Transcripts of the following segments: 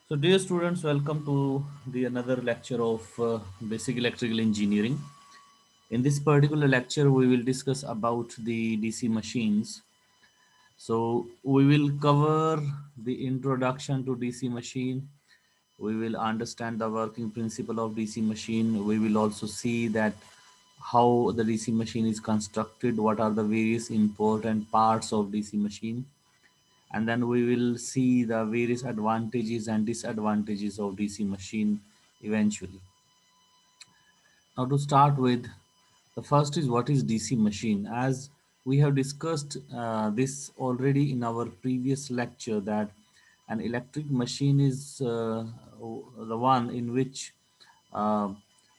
So, dear students, welcome to the another lecture of basic electrical engineering. In this particular lecture, we will discuss about the DC machines. So, we will cover the introduction to DC machine. We will understand the working principle of DC machine. We will also see that how the DC machine is constructed, what are the various important parts of DC machine, and then we will see the various advantages and disadvantages of DC machine eventually. Now to start with, the first is what is DC machine. As we have discussed this already in our previous lecture, that an electric machine is the one in uh,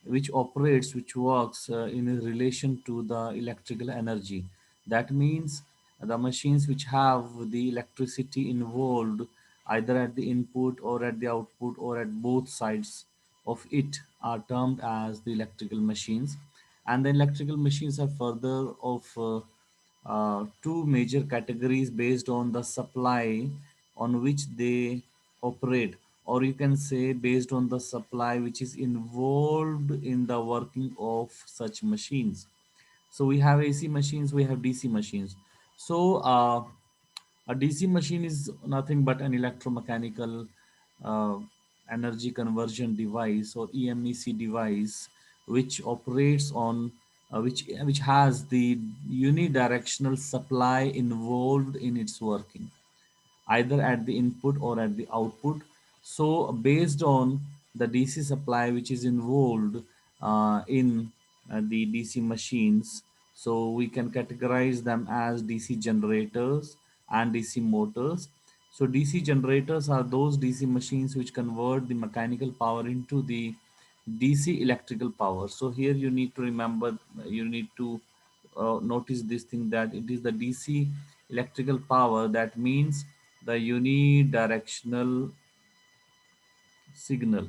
which operates, which works in relation to the electrical energy. That means the machines which have the electricity involved either at the input or at the output or at both sides of it are termed as the electrical machines. And the electrical machines are further of two major categories based on the supply on which they operate, or you can say based on the supply which is involved in the working of such machines. So we have AC machines, we have DC machines. So a DC machine is nothing but an electromechanical uh, energy conversion device, or EMEC device, which operates on which has the unidirectional supply involved in its working, either at the input or at the output. So, based on the DC supply which is involved in the DC machines, so we can categorize them as DC generators and DC motors. So, DC generators are those DC machines which convert the mechanical power into the DC electrical power. So, here you need to remember, you need to notice this thing, that it is the DC electrical power, that means the unidirectional signal,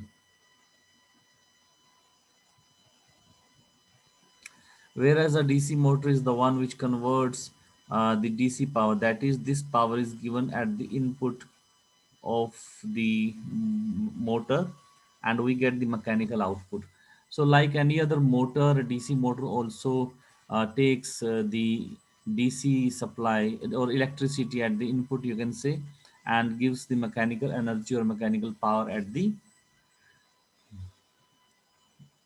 whereas a DC motor is the one which converts the DC power, that is this power is given at the input of the motor and we get the mechanical output. So like any other motor, a DC motor also takes the DC supply or electricity at the input, you can say, and gives the mechanical energy or mechanical power at the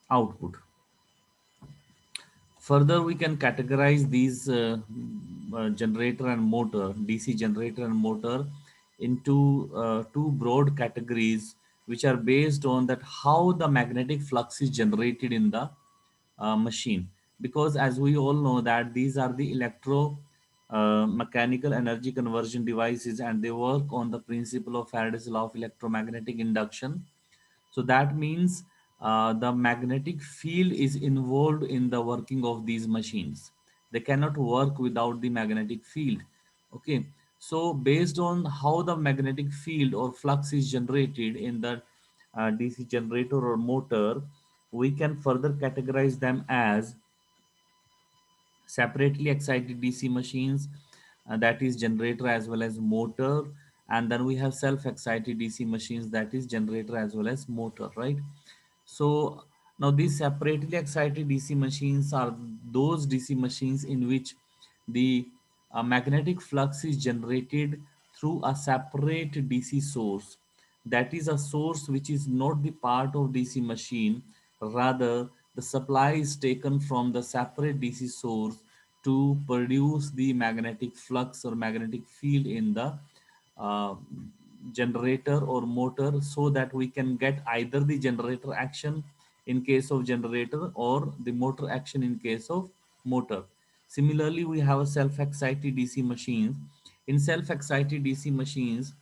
output. Further, we can categorize these generator and motor, DC generator and motor, into two broad categories, which are based on that how the magnetic flux is generated in the machine. Because as we all know that these are the electro mechanical energy conversion devices, and they work on the principle of Faraday's law of electromagnetic induction. So that means the magnetic field is involved in the working of these machines. They cannot work without the magnetic field. Okay. So based on how the magnetic field or flux is generated in the DC generator or motor, we can further categorize them as separately excited DC machines, that is generator as well as motor, and then we have self excited DC machines, that is generator as well as motor, right? So now these separately excited DC machines are those DC machines in which the magnetic flux is generated through a separate DC source. That is a source which is not the part of DC machine. Rather, the supply is taken from the separate DC source to produce the magnetic flux or magnetic field in the uh, generator or motor, so that we can get either the generator action in case of generator or the motor action in case of motor. Similarly, we have a self-excited DC machines. In self-excited DC machines,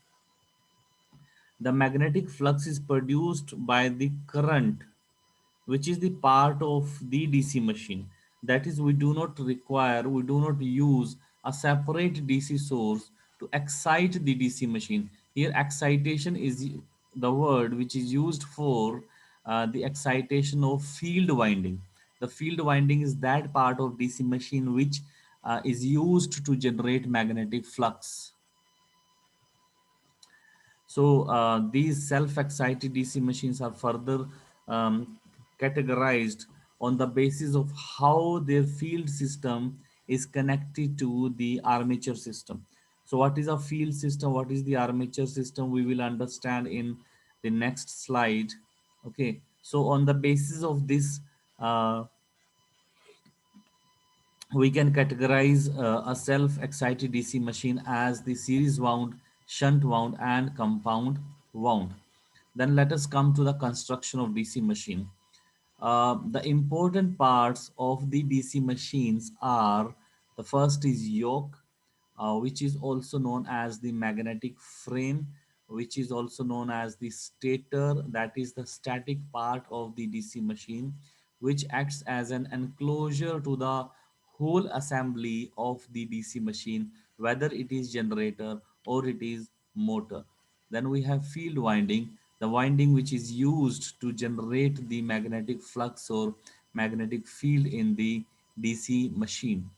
the magnetic flux is produced by the current which is the part of the DC machine. That is, we do not require, we do not use a separate DC source to excite the DC machine. Here, excitation is the word which is used for the excitation of field winding. The field winding is that part of DC machine which is used to generate magnetic flux. So these self-excited DC machines are further um, categorized on the basis of how their field system is connected to the armature system. So what is a field system? What is the armature system? We will understand in the next slide. Okay. So on the basis of this, we can categorize a self-excited DC machine as the series wound, shunt wound, and compound wound. Then let us come to the construction of DC machine. The important parts of the DC machines are, the first is yoke, which is also known as the magnetic frame, which is also known as the stator, that is the static part of the DC machine, which acts as an enclosure to the whole assembly of the DC machine, whether it is generator or it is motor. Then we have field winding, the winding which is used to generate the magnetic flux or magnetic field in the DC machine.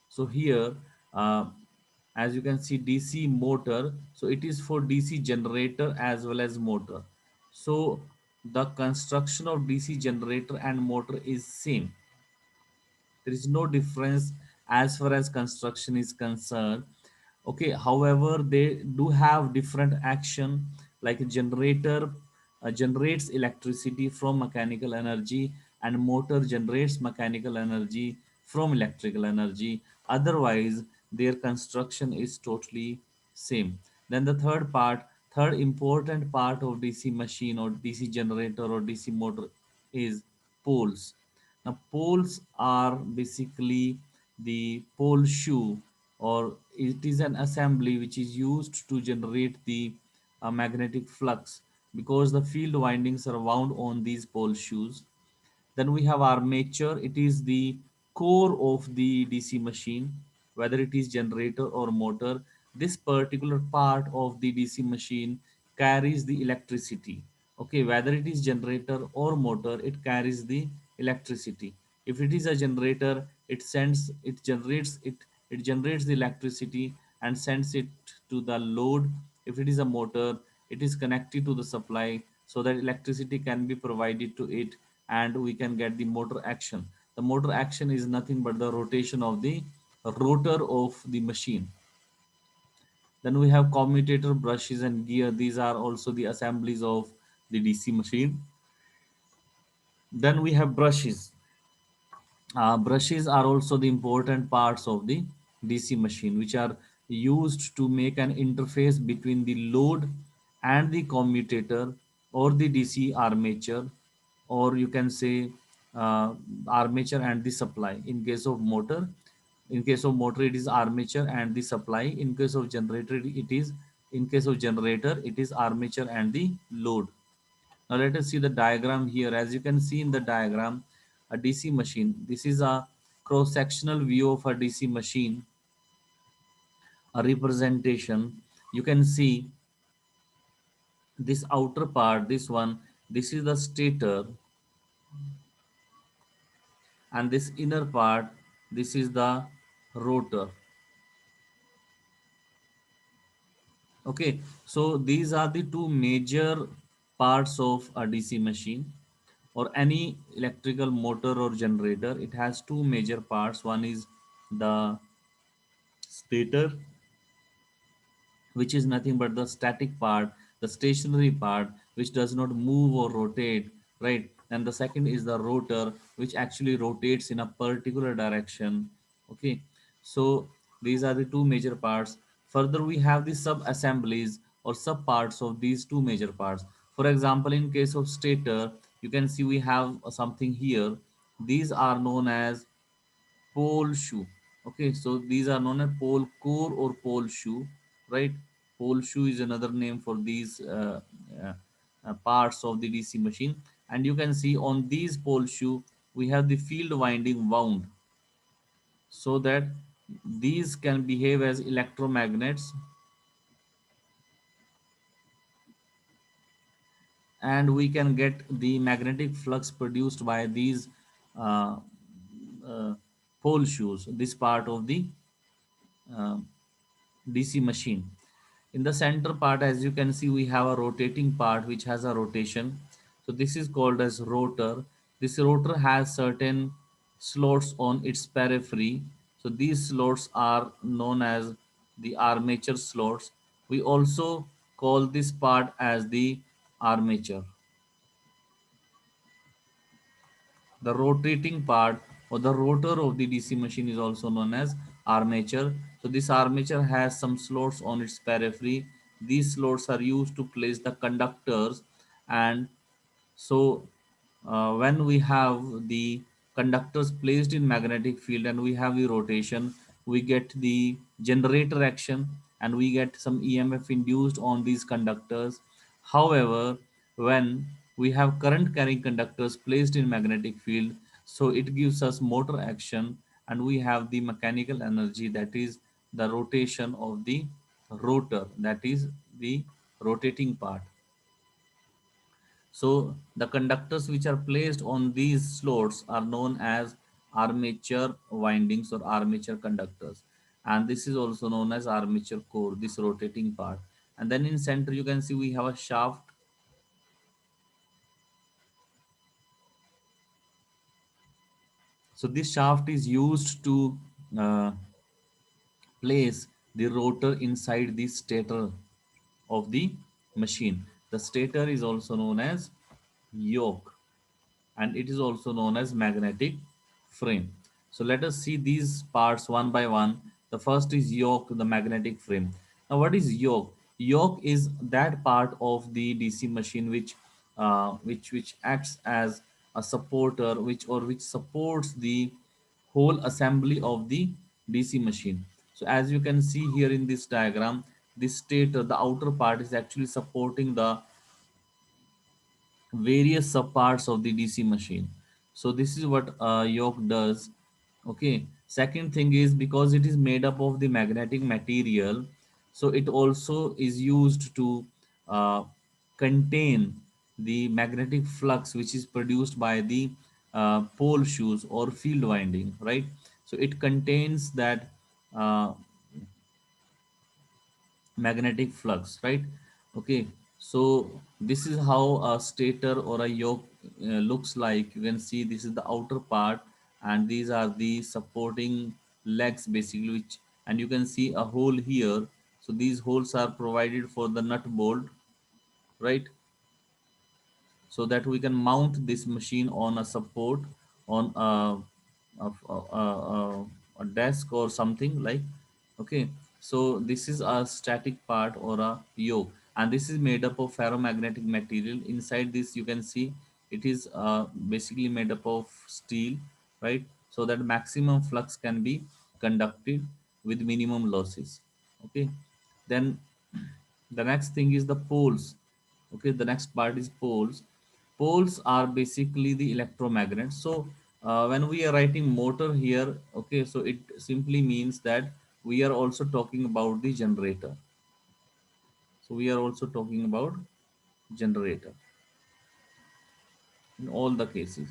So here, uh, as you can see, DC motor, so it is for DC generator as well as motor. So the construction of DC generator and motor is same. There is no difference as far as construction is concerned. Okay, however, they do have different action, like a generator generates electricity from mechanical energy, and motor generates mechanical energy from electrical energy. Otherwise their construction is totally same. Then the third important part of DC machine or DC generator or DC motor is poles. Now, poles are basically the pole shoe, or it is an assembly which is used to generate the magnetic flux, because the field windings are wound on these pole shoes. Then we have armature. It is the core of the DC machine, whether it is generator or motor. This particular part of the DC machine carries the electricity. Okay, whether it is generator or motor, it carries the electricity. If it is a generator, it generates the electricity and sends it to the load. If it is a motor, it is connected to the supply so that electricity can be provided to it and we can get the motor action. The motor action is nothing but the rotation of the rotor of the machine. Then we have commutator, brushes, and gear. These are also the assemblies of the DC machine. Then we have brushes. Brushes are also the important parts of the DC machine, which are used to make an interface between the load and the commutator or the DC armature, or you can say armature and the supply. In case of motor, it is armature and the supply. In case of generator, it is armature and the load. Now let us see the diagram here. As you can see in the diagram, a DC machine. This is a cross-sectional view of a DC machine, a representation. You can see this outer part, this one, this is the stator, and this inner part, this is the rotor. Okay, so these are the two major parts of a DC machine or any electrical motor or generator. It has two major parts. One is the stator, which is nothing but the static part, the stationary part, which does not move or rotate, right? And the second is the rotor, which actually rotates in a particular direction. Okay, so these are the two major parts. Further, we have the sub assemblies or sub parts of these two major parts. For example, in case of stator, you can see we have something here. These are known as pole shoe. Okay, so these are known as pole core or pole shoe, right? Pole shoe is another name for these uh, parts of the DC machine. And you can see on these pole shoe we have the field winding wound, so that these can behave as electromagnets, and we can get the magnetic flux produced by these uh, uh, pole shoes, this part of the uh, DC machine. In the center part, as you can see, we have a rotating part which has a rotation. So this is called as rotor. This rotor has certain slots on its periphery. So these slots are known as the armature slots. We also call this part as the armature. The rotating part or the rotor of the DC machine is also known as armature. So this armature has some slots on its periphery. These slots are used to place the conductors, and so when we have the conductors placed in magnetic field and we have the rotation, we get the generator action and we get some EMF induced on these conductors. However, when we have current carrying conductors placed in magnetic field, so it gives us motor action and we have the mechanical energy, that is the rotation of the rotor, that is the rotating part. So the conductors which are placed on these slots are known as armature windings or armature conductors. And this is also known as armature core, this rotating part. And then in center you can see we have a shaft. So this shaft is used to uh, place the rotor inside the stator of the machine. The stator is also known as yoke, and it is also known as magnetic frame. So let us see these parts one by one. The first is yoke, the magnetic frame. Now what is yoke? Yoke is that part of the DC machine which acts as a supporter, which supports the whole assembly of the DC machine. So as you can see here in this diagram, this stator, the outer part, is actually supporting the various subparts of the DC machine. So this is what yoke does. Okay. Second thing is, because it is made up of the magnetic material, so it also is used to uh, contain the magnetic flux which is produced by the pole shoes or field winding, right? So it contains that uh, magnetic flux, right? Okay, so this is how a stator or a yoke looks like. You can see this is the outer part and these are the supporting legs basically, which, and you can see a hole here. So these holes are provided for the nut bolt, right? So that we can mount this machine on a support, on a desk or something like. Okay, so this is a static part or a yoke, and this is made up of ferromagnetic material. Inside this you can see it is basically made up of steel, right? So that maximum flux can be conducted with minimum losses. Okay, then the next thing is the poles. Okay, the next part is poles. Poles are basically the electromagnets. So when we are writing motor here, okay, so it simply means that we are also talking about the generator. So we are also talking about generator in all the cases.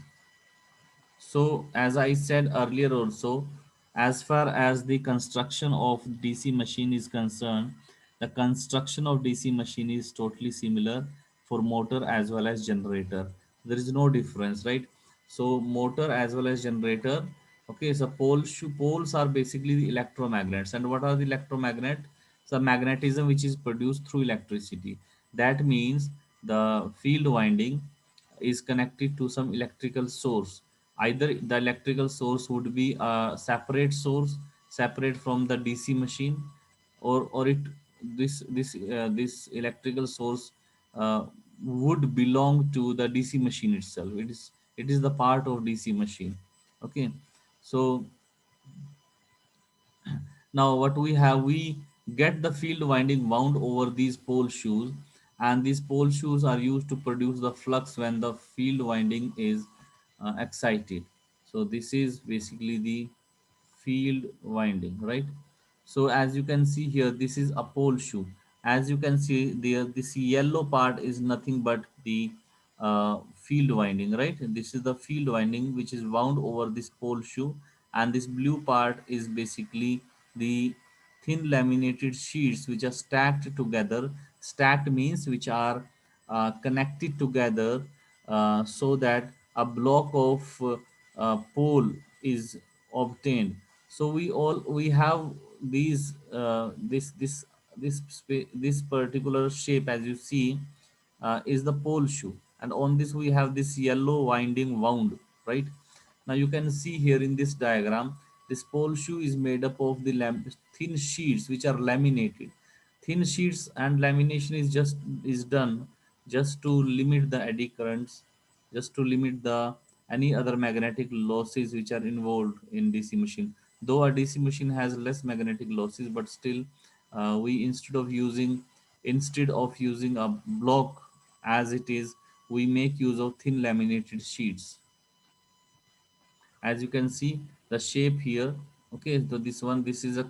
So, as I said earlier, also, as far as the construction of DC machine is concerned, the construction of DC machine is totally similar for motor as well as generator. There is no difference, right? So, motor as well as generator. Okay, so poles are basically the electromagnets. And what are the electromagnet? So, magnetism which is produced through electricity. That means the field winding is connected to some electrical source. Either the electrical source would be a separate source, separate from the DC machine, or it this electrical source would belong to the DC machine itself. It is the part of DC machine. Okay, so now what we have, we get the field winding wound over these pole shoes, and these pole shoes are used to produce the flux when the field winding is excited. So this is basically the field winding, right? So as you can see here, this is a pole shoe. As you can see there, this yellow part is nothing but the field winding, right? This is the field winding which is wound over this pole shoe, and this blue part is basically the thin laminated sheets which are stacked together. Stacked means which are connected together, so that a block of pole is obtained. So we have these this particular shape, as you see, is the pole shoe, and on this we have this yellow winding wound, right? Now you can see here in this diagram, this pole shoe is made up of the thin sheets which are laminated. Thin sheets and lamination is done just to limit the eddy currents, just to limit the any other magnetic losses which are involved in DC machine. Though a DC machine has less magnetic losses, but still, we instead of using a block as it is, we make use of thin laminated sheets. As you can see the shape here. Okay, so this is a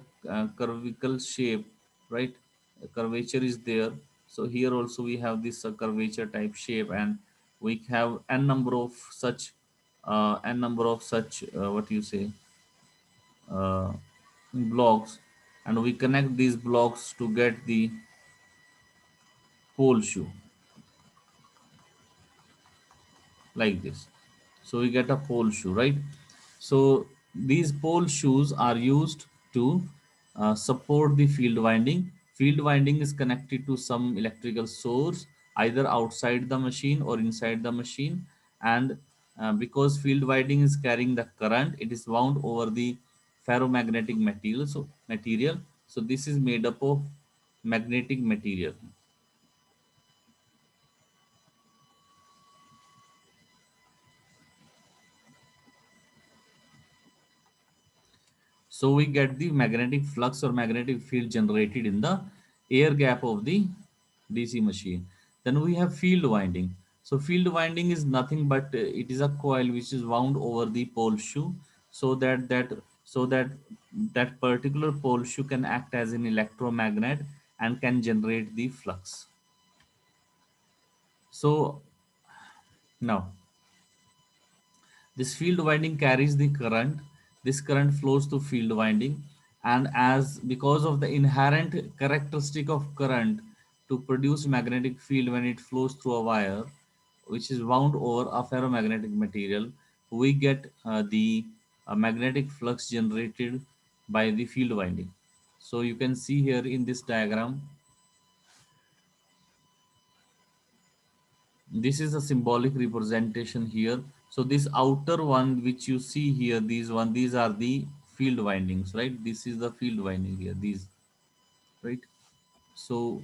curvical shape, right? A curvature is there. So here also we have this curvature type shape, and we have n number of such what you say uh, blocks, and we connect these blocks to get the pole shoe, like this. So we get a pole shoe, right? So these pole shoes are used to support the field winding. Field winding is connected to some electrical source either outside the machine or inside the machine, and because field winding is carrying the current, it is wound over the ferromagnetic material. So this is made up of magnetic material. So we get the magnetic flux or magnetic field generated in the air gap of the DC machine. Then we have field winding. So field winding is nothing but it is a coil which is wound over the pole shoe, so that that particular pole shoe can act as an electromagnet and can generate the flux. So now this field winding carries the current. This current flows to field winding, and as because of the inherent characteristic of current to produce magnetic field when it flows through a wire, which is wound over a ferromagnetic material, we get the magnetic flux generated by the field winding. So you can see here in this diagram, this is a symbolic representation here. So this outer one which you see here, these are the field windings, right? This is the field winding here, these, right? So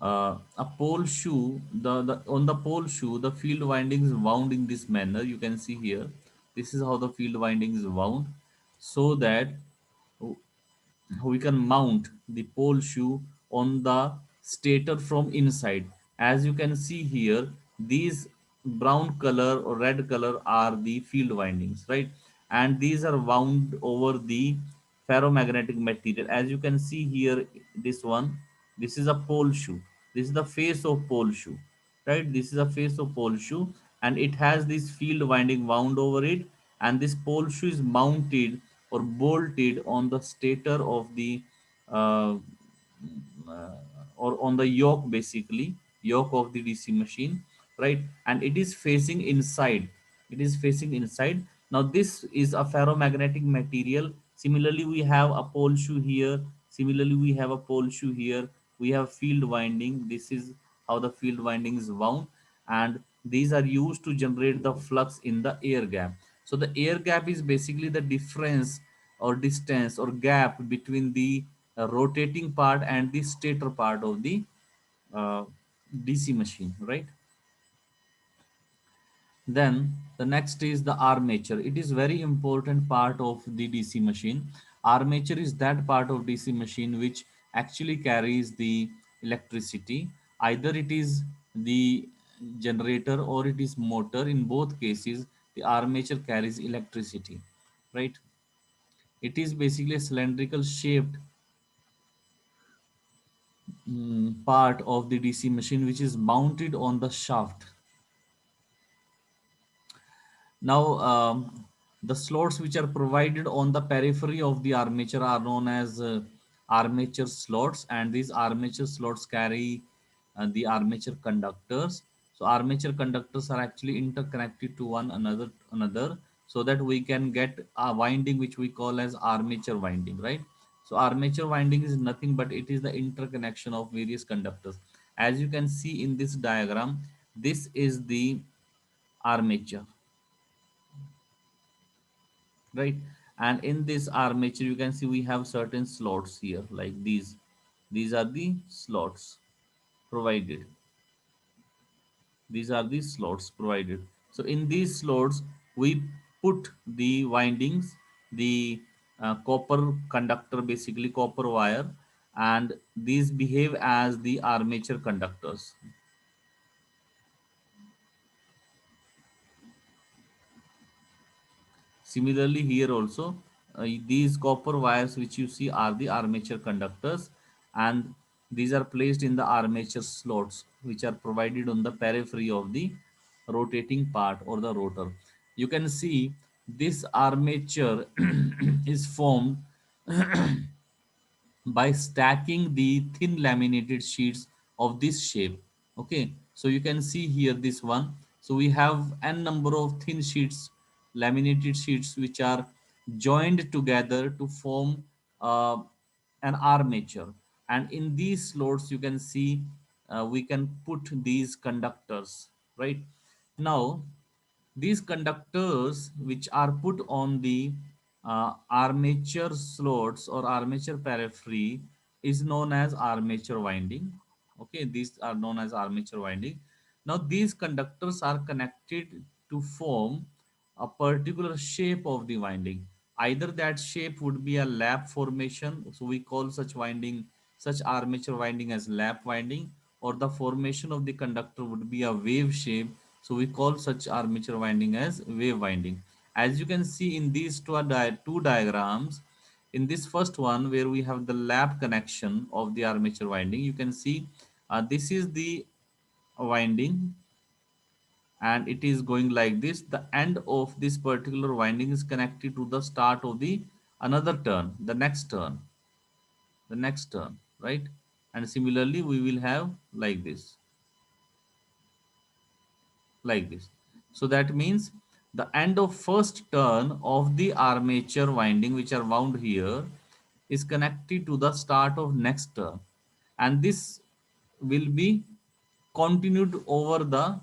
a pole shoe, the on the pole shoe the field windings wound in this manner. You can see here, this is how the field windings wound, so that we can mount the pole shoe on the stator from inside. As you can see here, these brown color or red color are the field windings, right? And these are wound over the ferromagnetic material. As you can see here, this one, this is a pole shoe, this is the face of pole shoe, right? This is a face of pole shoe, and it has this field winding wound over it, and this pole shoe is mounted or bolted on the stator of the uh, uh, or on the yoke, basically yoke of the DC machine, right? And it is facing inside, it is facing inside. Now this is a ferromagnetic material. Similarly we have a pole shoe here, similarly we have a pole shoe here, we have field winding. This is how the field winding is wound, and these are used to generate the flux in the air gap. So the air gap is basically the difference or distance or gap between the rotating part and the stator part of the uh, DC machine, right? Then the next is the armature. It is very important part of the DC machine. Armature is that part of DC machine which actually carries the electricity. Either it is the generator or it is motor. In both cases, the armature carries electricity, right? It is basically a cylindrical shaped part of the DC machine which is mounted on the shaft. Now, the slots which are provided on the periphery of the armature are known as armature slots, and these armature slots carry the armature conductors. So armature conductors are actually interconnected to one another, so that we can get a winding which we call as armature winding, right? So armature winding is nothing but it is the interconnection of various conductors. As you can see in this diagram, this is the armature, right? And in this armature you can see we have certain slots here, like these are the slots provided. These are the slots provided. So in these slots we put the windings, the copper conductor, basically copper wire, and these behave as the armature conductors. Similarly, here also, these copper wires which you see are the armature conductors, and these are placed in the armature slots which are provided on the periphery of the rotating part or the rotor. You can see this armature is formed by stacking the thin laminated sheets of this shape. Okay, so you can see here this one. So we have n number of thin sheets, laminated sheets, which are joined together to form uh, an armature. And in these slots you can see we can put these conductors, right? Now these conductors which are put on the armature slots or armature periphery is known as armature winding. Okay, these are known as armature winding. Now these conductors are connected to form a particular shape of the winding. Either that shape would be a lap formation, so we call such winding, such armature winding as lap winding, or the formation of the conductor would be a wave shape, so we call such armature winding as wave winding. As you can see in these two diagrams, in this first one where we have the lap connection of the armature winding, you can see this is the winding, and it is going like this. The end of this particular winding is connected to the start of the another turn, the next turn, right? And similarly we will have like this. So that means the end of first turn of the armature winding which are wound here is connected to the start of next turn, and this will be continued over the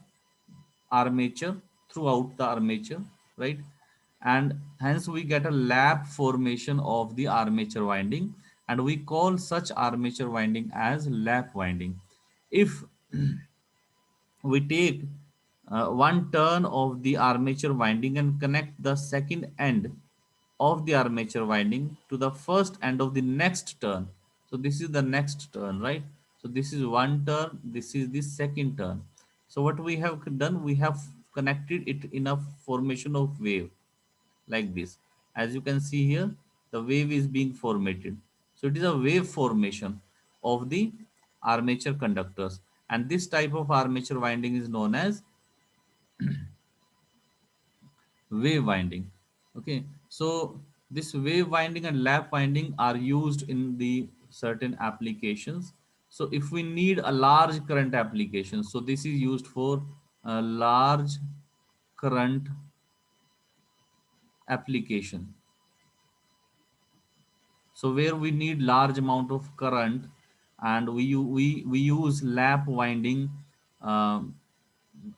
armature, throughout the armature, right? And hence we get a lap formation of the armature winding, and we call such armature winding as lap winding. If we take one turn of the armature winding and connect the second end of the armature winding to the first end of the next turn. So this is the next turn, right? So this is one turn, this is the second turn. So what we have done, we have connected it in a formation of wave, like this. As you can see here, the wave is being formatted. So it is a wave formation of the armature conductors, and this type of armature winding is known as wave winding. Okay, so this wave winding and lap winding are used in the certain applications. So if we need a large current application, so this is used for a large current application. So where we need large amount of current, and we use lap winding, um,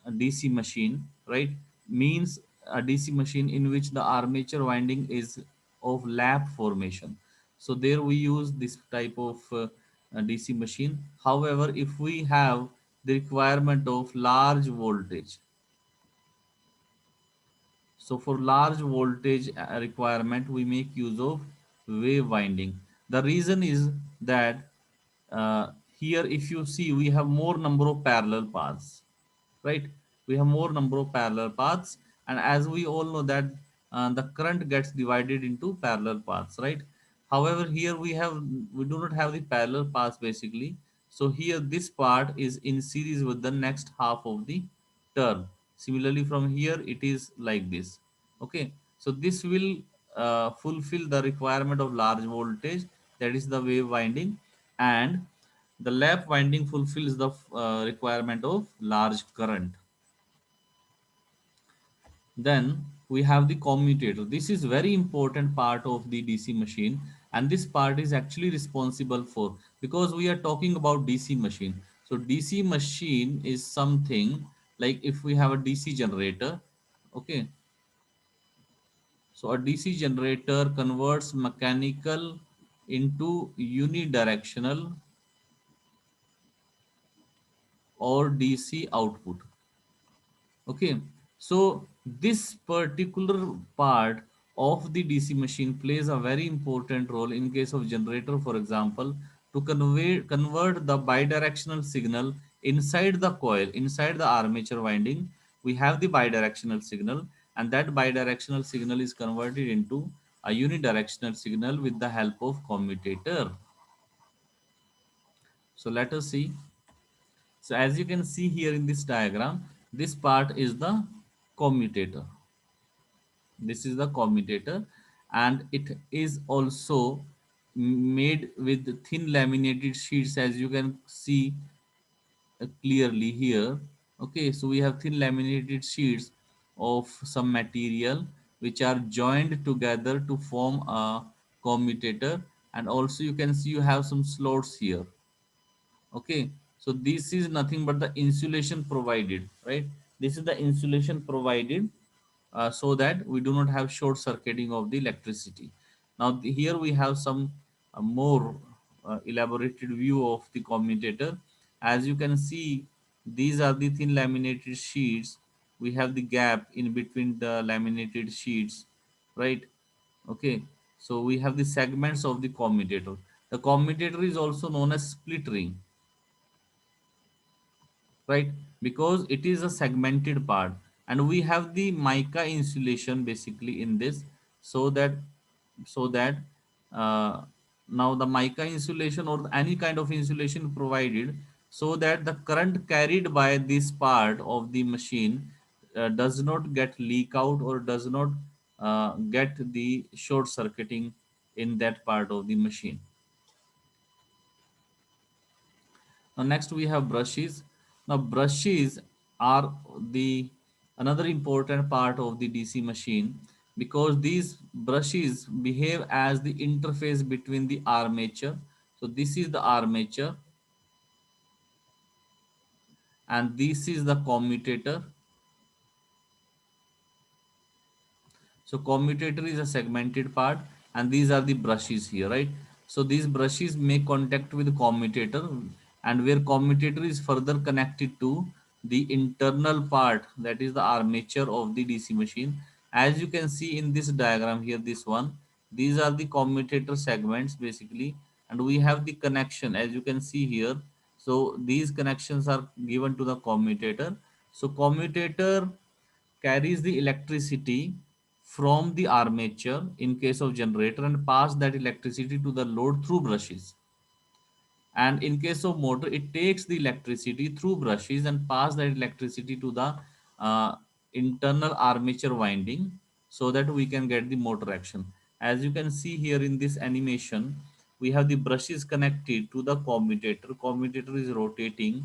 a DC machine, right? Means a DC machine in which the armature winding is of lap formation. So there we use this type of DC machine. However, if we have the requirement of large voltage, so for large voltage requirement, we make use of wave winding. The reason is that here, if you see, we have more number of parallel paths, right? We have more number of parallel paths, and as we all know that the current gets divided into parallel paths, right? However, here we do not have the parallel paths basically. So here this part is in series with the next half of the turn. Similarly, from here it is like this. Okay, so this will fulfill the requirement of large voltage, that is the wave winding, and the lap winding fulfills the requirement of large current. Then we have the commutator. This is very important part of the DC machine, and this part is actually responsible for, because we are talking about DC machine. So DC machine is something like if we have a DC generator, okay. So a DC generator converts mechanical into unidirectional or DC output. Okay, so this particular part of the DC machine plays a very important role in case of generator, for example, to convert the bidirectional signal inside the coil, inside the armature winding. We have the bidirectional signal, and that bidirectional signal is converted into a unidirectional signal with the help of commutator. So let us see. So as you can see here in this diagram, this part is the commutator. This is the commutator, and it is also made with thin laminated sheets, as you can see clearly here. Okay, so we have thin laminated sheets of some material which are joined together to form a commutator, and also you can see you have some slots here. Okay, so this is nothing but the insulation provided, right? This is the insulation provided so that we do not have short circuiting of the electricity. Now here we have some more elaborated view of the commutator. As you can see, these are the thin laminated sheets. We have the gap in between the laminated sheets, right? Okay, so we have the segments of the commutator. The commutator is also known as split ring, right? Because it is a segmented part, and we have the mica insulation basically in this, so that so that uh, now the mica insulation or any kind of insulation provided, so that the current carried by this part of the machine does not get leak out or does not get the short circuiting in that part of the machine. Now next we have brushes. Now brushes are the another important part of the DC machine, because these brushes behave as the interface between the armature. So this is the armature, and this is the commutator. So commutator is a segmented part, and these are the brushes here, right? So these brushes make contact with commutator, and where commutator is further connected to the internal part, that is the armature of the DC machine. As you can see in this diagram here, this one, these are the commutator segments basically, and we have the connection as you can see here. So these connections are given to the commutator. So commutator carries the electricity from the armature in case of generator and pass that electricity to the load through brushes, and in case of motor it takes the electricity through brushes and pass that electricity to the uh, internal armature winding, so that we can get the motor action. As you can see here in this animation, we have the brushes connected to the commutator. Commutator is rotating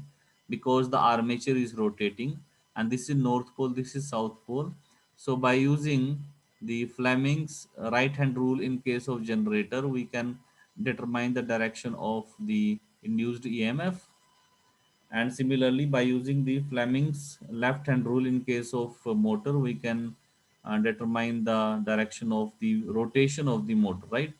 because the armature is rotating, and this is north pole, this is south pole. So by using the Fleming's right hand rule in case of generator, we can determine the direction of the induced EMF, and similarly by using the Fleming's left hand rule in case of motor, we can determine the direction of the rotation of the motor, right?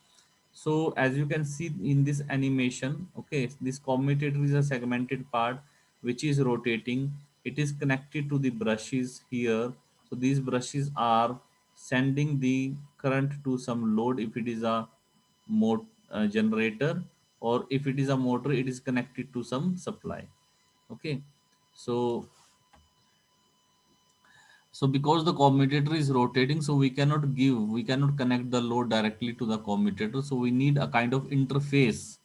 So as you can see in this animation, okay, this commutator is a segmented part which is rotating. It is connected to the brushes here. So these brushes are sending the current to some load if it is a generator, or if it is a motor it is connected to some supply. Okay, so because the commutator is rotating, so we cannot connect the load directly to the commutator. So we need a kind of interface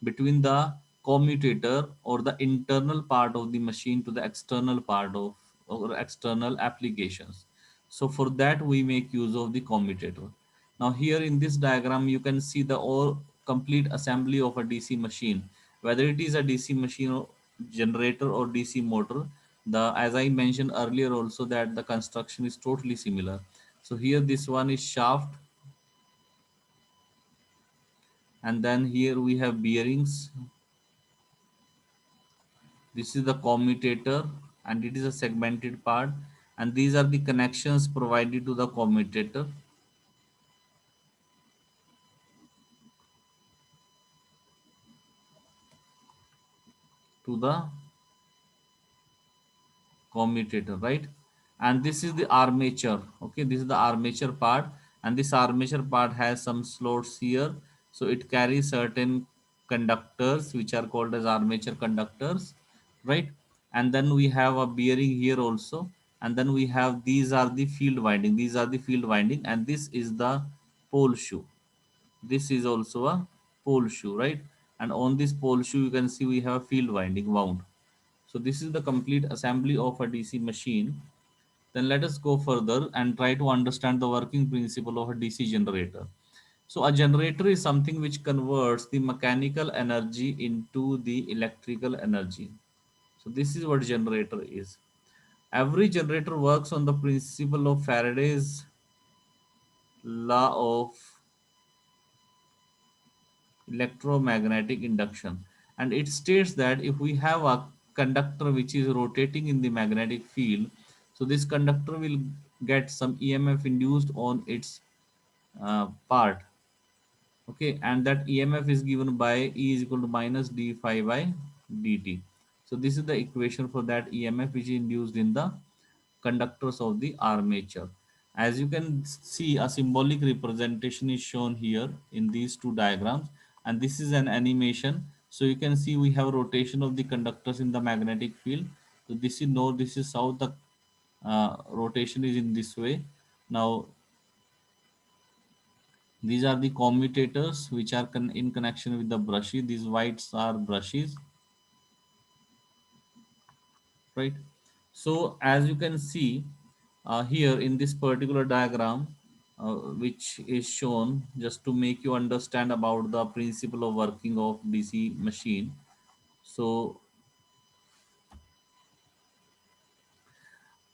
between the commutator or the internal part of the machine to the external part of or external applications. So for that we make use of the commutator. Now here in this diagram you can see the all complete assembly of a DC machine, whether it is a DC machine or generator or DC motor. The, as I mentioned earlier also, that the construction is totally similar. So here this one is shaft, and then here we have bearings. This is the commutator, and it is a segmented part, and these are the connections provided to the commutator, to the commutator, right? And this is the armature. Okay, this is the armature part, and this armature part has some slots here, so it carries certain conductors which are called as armature conductors, right? And then we have a bearing here also, and then we have, these are the field winding, these are the field winding, and this is the pole shoe. This is also a pole shoe, right? And on this pole shoe you can see we have a field winding wound. So this is the complete assembly of a DC machine. Then let us go further and try to understand the working principle of a DC generator. So a generator is something which converts the mechanical energy into the electrical energy. So this is what generator is. Every generator works on the principle of Faraday's law of electromagnetic induction, and it states that if we have a conductor which is rotating in the magnetic field, so this conductor will get some EMF induced on its part. Okay, and that EMF is given by E is equal to minus d phi by dt. So this is the equation for that EMF which is induced in the conductors of the armature. As you can see, a symbolic representation is shown here in these two diagrams, and this is an animation. So you can see we have rotation of the conductors in the magnetic field. So this is north, this is south. The rotation is in this way. Now these are the commutators which are in connection with the brushes. These whites are brushes, right? So as you can see here in this particular diagram, which is shown just to make you understand about the principle of working of DC machine. So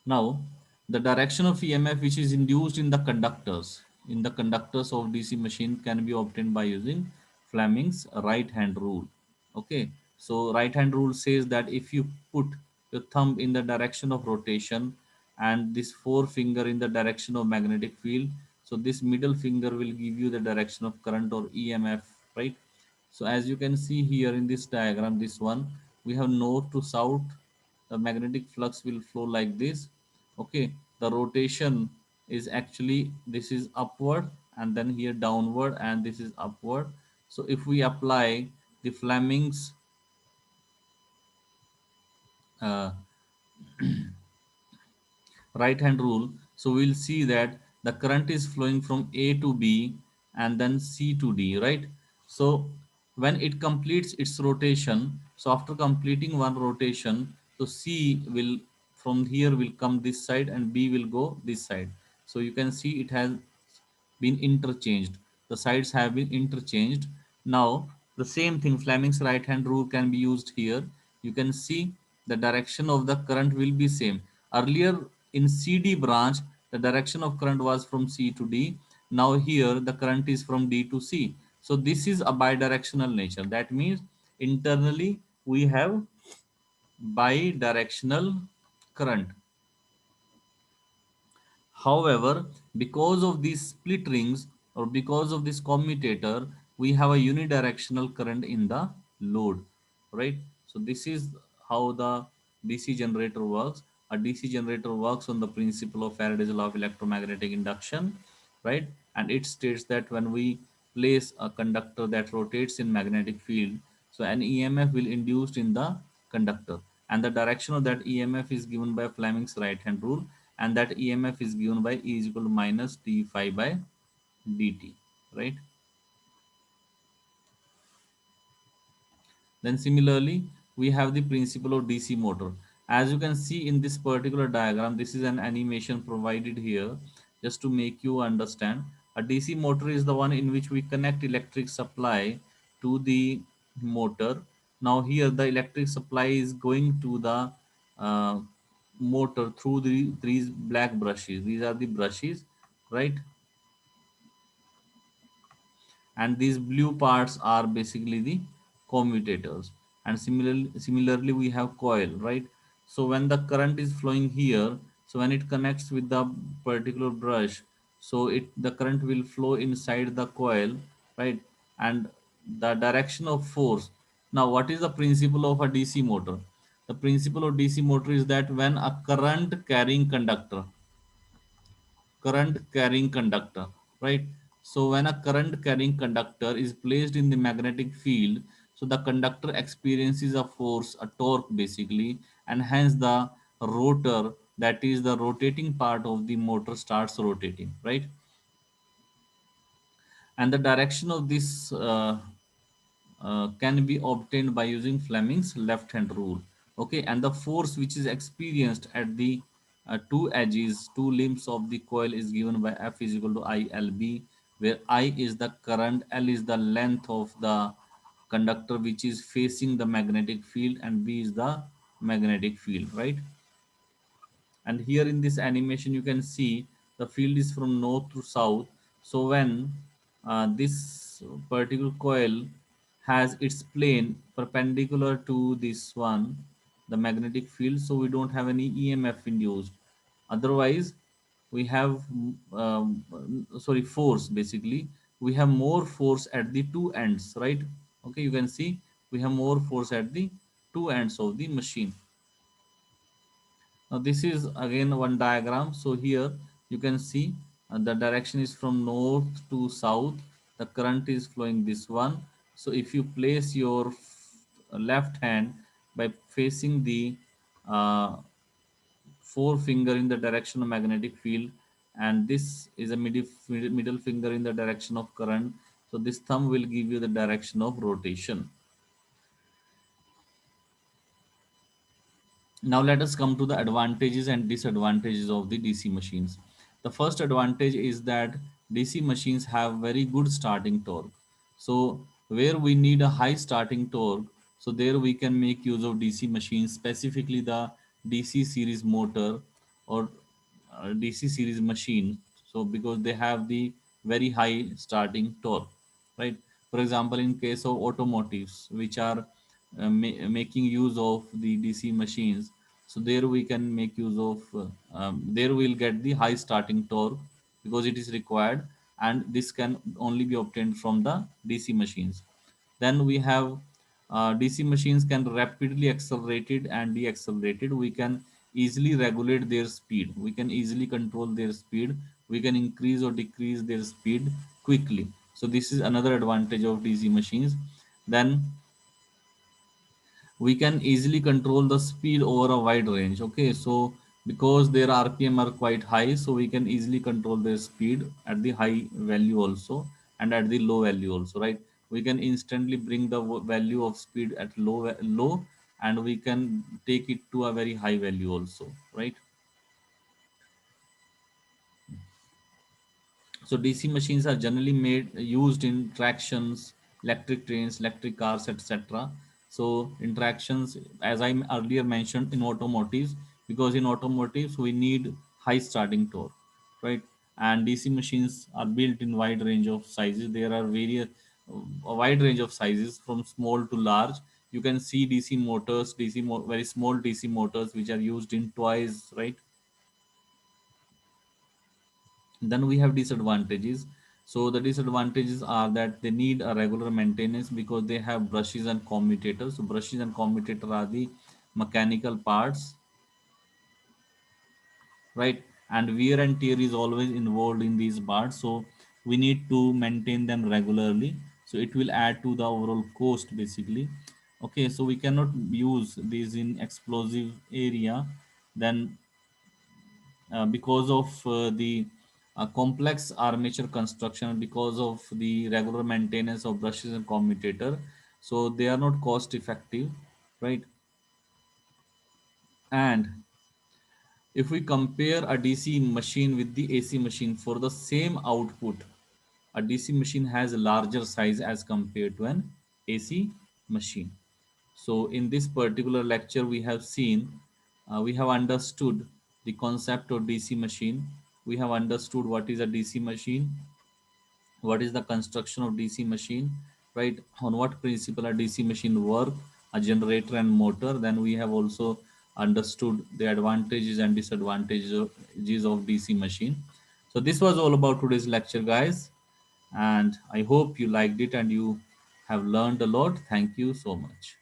now, the direction of EMF which is induced in the conductors of DC machine can be obtained by using Fleming's right hand rule. Okay, so right hand rule says that if you put your thumb in the direction of rotation and this forefinger in the direction of magnetic field, so this middle finger will give you the direction of current or EMF, right? So as you can see here in this diagram, this one, we have north to south, the magnetic flux will flow like this. Okay, the rotation is actually, this is upward, and then here downward, and this is upward. So if we apply the Fleming's uh, right hand rule, so we'll see that the current is flowing from A to B and then C to D, right? So when it completes its rotation, so after completing one rotation, so C will, from here will come this side and B will go this side. So you can see it has been interchanged. The sides have been interchanged. Now, the same thing, Fleming's right hand rule can be used here. You can see the direction of the current will be same. Earlier in CD branch, the direction of current was from C to D. Now here the current is from D to C. So this is a bidirectional nature. That means internally we have bidirectional current. However, because of these split rings or because of this commutator, we have a unidirectional current in the load, right? So this is how the DC generator works. A DC generator works on the principle of Faraday's law of electromagnetic induction, right? And it states that when we place a conductor that rotates in magnetic field, so an EMF will induced in the conductor, and the direction of that EMF is given by Fleming's right hand rule, and that EMF is given by E is equal to minus d phi by dt, right? Then similarly, we have the principle of DC motor. As you can see in this particular diagram, this is an animation provided here just to make you understand. A DC motor is the one in which we connect electric supply to the motor. Now here the electric supply is going to the uh, motor through these black brushes. These are the brushes, right? And these blue parts are basically the commutators. And similarly we have coil, right? So when the current is flowing here, so when it connects with the particular brush, so it the current will flow inside the coil, right? And the direction of force. Now what is the principle of a DC motor? The principle of DC motor is that when a current carrying conductor, right? So when a current carrying conductor is placed in the magnetic field, so the conductor experiences a force, a torque basically, and hence the rotor, that is the rotating part of the motor, starts rotating, right? And the direction of this can be obtained by using Fleming's left hand rule. Okay, and the force which is experienced at the two limbs of the coil is given by F is equal to ILB, where I is the current, L is the length of the conductor which is facing the magnetic field, and B is the magnetic field, right? And here in this animation you can see the field is from north to south. So when this particular coil has its plane perpendicular to this one, the magnetic field, so we don't have any EMF induced. Otherwise we have sorry, force basically, we have more force at the two ends, right? Okay, you can see we have more force at the two ends of the machine. Now this is again one diagram. So here you can see the direction is from north to south. The current is flowing this one. So if you place your left hand by facing the uh, forefinger in the direction of magnetic field, and this is a middle finger in the direction of current. So this thumb will give you the direction of rotation. Now let us come to the advantages and disadvantages of the DC machines. The first advantage is that DC machines have very good starting torque. So where we need a high starting torque, so there we can make use of DC machines, specifically the DC series motor or DC series machine. So because they have the very high starting torque, right? For example, in case of automotives which are making use of the DC machines, so there we can make use of there we'll get the high starting torque because it is required, and this can only be obtained from the DC machines. Then we have DC machines can rapidly accelerated and deaccelerated. We can easily regulate their speed. We can easily control their speed. We can increase or decrease their speed quickly. So this is another advantage of DC machines. Then we can easily control the speed over a wide range. Okay, so because their RPM are quite high, so we can easily control their speed at the high value also and at the low value also, right? We can instantly bring the value of speed at low, and we can take it to a very high value also, right? So DC machines are generally made used in tractions, electric trains, electric cars, etc. So in tractions, as I earlier mentioned, in automotives, because in automotives we need high starting torque, right? And DC machines are built in wide range of sizes. There are various a wide range of sizes from small to large. You can see DC motors, very small DC motors which are used in toys, right? Then we have disadvantages. So the disadvantages are that they need a regular maintenance because they have brushes and commutators. So brushes and commutator are the mechanical parts, right? And wear and tear is always involved in these parts, so we need to maintain them regularly. So it will add to the overall cost basically. Okay, so we cannot use these in explosive area. Then because of the complex armature construction, because of the regular maintenance of brushes and commutator, so they are not cost effective, right? And if we compare a DC machine with the AC machine for the same output, A DC machine has a larger size as compared to an AC machine. So in this particular lecture, we have understood the concept of DC machine. We have understood what is a DC machine, what is the construction of DC machine, right? On what principle a DC machine work, a generator and motor. Then we have also understood the advantages and disadvantages of DC machine. So this was all about today's lecture, guys, and I hope you liked it and you have learned a lot. Thank you so much.